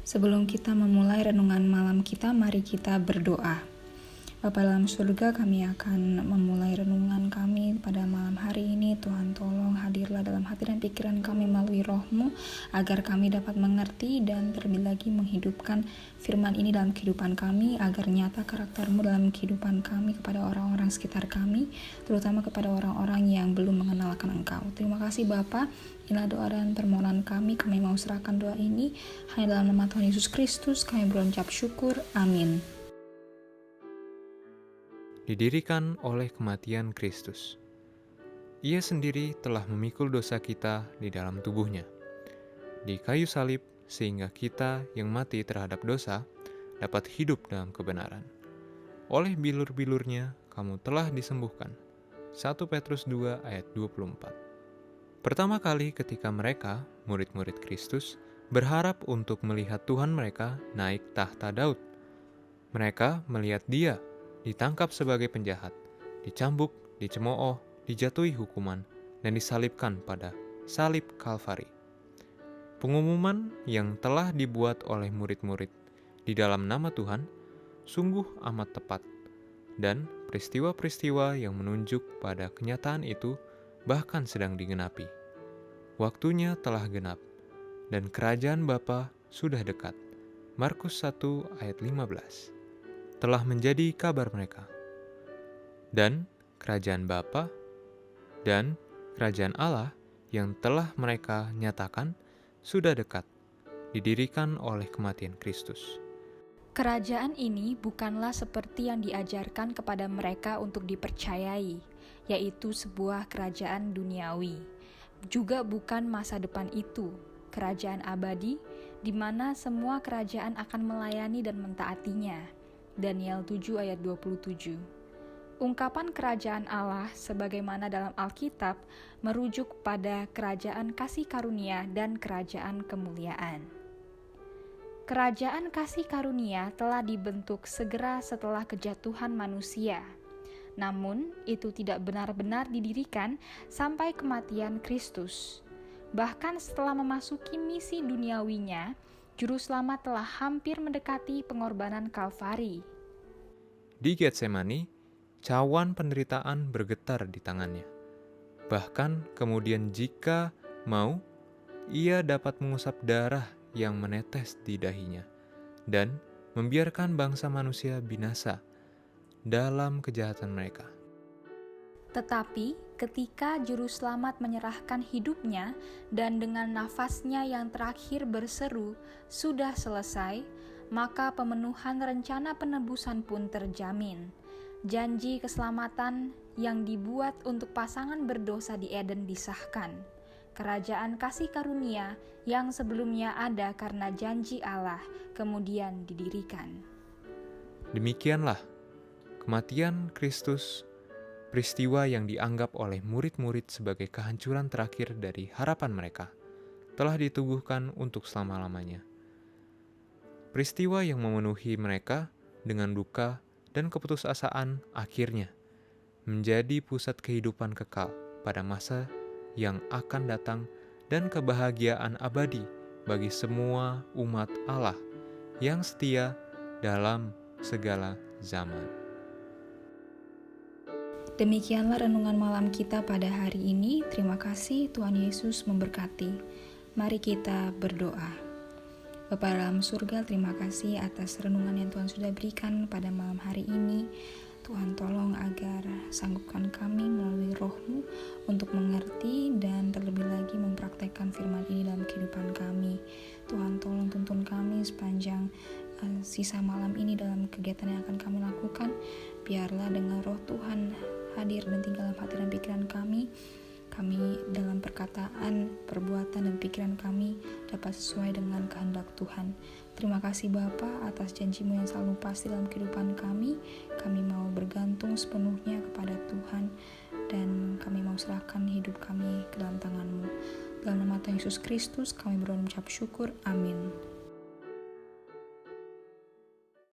Sebelum kita memulai renungan malam kita, mari kita berdoa. Bapa dalam surga, kami akan memulai renungan kami pada malam hari ini. Tuhan tolong hadirlah dalam hati dan pikiran kami melalui roh-Mu, agar kami dapat mengerti dan terlebih lagi menghidupkan firman ini dalam kehidupan kami, agar nyata karakter-Mu dalam kehidupan kami kepada orang-orang sekitar kami, terutama kepada orang-orang yang belum mengenalkan Engkau. Terima kasih Bapa. Inilah doa dan permohonan kami mau serahkan doa ini hanya dalam nama Tuhan Yesus Kristus. Kami berucap syukur. Amin. Didirikan oleh kematian Kristus. Ia sendiri telah memikul dosa kita di dalam tubuhnya, di kayu salib, sehingga kita yang mati terhadap dosa dapat hidup dalam kebenaran. Oleh bilur-bilurnya kamu telah disembuhkan. 1 Petrus 2 ayat 24. Pertama kali ketika mereka, murid-murid Kristus, berharap untuk melihat Tuhan mereka naik tahta Daud. Mereka melihat Dia ditangkap sebagai penjahat, dicambuk, dicemooh, dijatuhi hukuman, dan disalibkan pada salib Kalvari. Pengumuman yang telah dibuat oleh murid-murid di dalam nama Tuhan sungguh amat tepat, dan peristiwa-peristiwa yang menunjuk pada kenyataan itu bahkan sedang digenapi. Waktunya telah genap, dan kerajaan Bapa sudah dekat. Markus 1 ayat 15. Telah menjadi kabar mereka. Dan kerajaan Bapa dan kerajaan Allah yang telah mereka nyatakan sudah dekat, didirikan oleh kematian Kristus. Kerajaan ini bukanlah seperti yang diajarkan kepada mereka untuk dipercayai, yaitu sebuah kerajaan duniawi. Juga bukan masa depan itu, kerajaan abadi, di mana semua kerajaan akan melayani dan mentaatinya. Daniel 7 ayat 27. Ungkapan kerajaan Allah sebagaimana dalam Alkitab merujuk pada kerajaan kasih karunia dan kerajaan kemuliaan. Kerajaan kasih karunia telah dibentuk segera setelah kejatuhan manusia. Namun, itu tidak benar-benar didirikan sampai kematian Kristus. Bahkan setelah memasuki misi duniawinya, Juru Selamat telah hampir mendekati pengorbanan Kalvari. Di Getsemani, cawan penderitaan bergetar di tangannya. Bahkan kemudian jika mau, ia dapat mengusap darah yang menetes di dahinya dan membiarkan bangsa manusia binasa dalam kejahatan mereka. Tetapi ketika Juru Selamat menyerahkan hidupnya dan dengan nafasnya yang terakhir berseru, "Sudah selesai," maka pemenuhan rencana penebusan pun terjamin. Janji keselamatan yang dibuat untuk pasangan berdosa di Eden disahkan. Kerajaan kasih karunia yang sebelumnya ada karena janji Allah kemudian didirikan. Demikianlah kematian Kristus, peristiwa yang dianggap oleh murid-murid sebagai kehancuran terakhir dari harapan mereka, telah ditubuhkan untuk selama-lamanya. Peristiwa yang memenuhi mereka dengan duka dan keputusasaan akhirnya menjadi pusat kehidupan kekal pada masa yang akan datang dan kebahagiaan abadi bagi semua umat Allah yang setia dalam segala zaman. Demikianlah renungan malam kita pada hari ini. Terima kasih, Tuhan Yesus memberkati. Mari kita berdoa. Bapa dalam surga, terima kasih atas renungan yang Tuhan sudah berikan pada malam hari ini. Tuhan tolong agar sanggupkan kami melalui roh-Mu untuk mengerti dan terlebih lagi mempraktekkan firman ini dalam kehidupan kami. Tuhan tolong tuntun kami sepanjang sisa malam ini dalam kegiatan yang akan kami lakukan. Biarlah dengan roh Tuhan hadir dan tinggal dalam hati dan pikiran kami dalam perkataan, perbuatan, dan pikiran kami dapat sesuai dengan kehendak Tuhan. Terima kasih Bapa atas janji-Mu yang selalu pasti dalam kehidupan kami. Kami mau bergantung sepenuhnya kepada Tuhan dan kami mau serahkan hidup kami ke dalam tangan-Mu. Dalam nama Tuhan Yesus Kristus kami berucap syukur. Amin.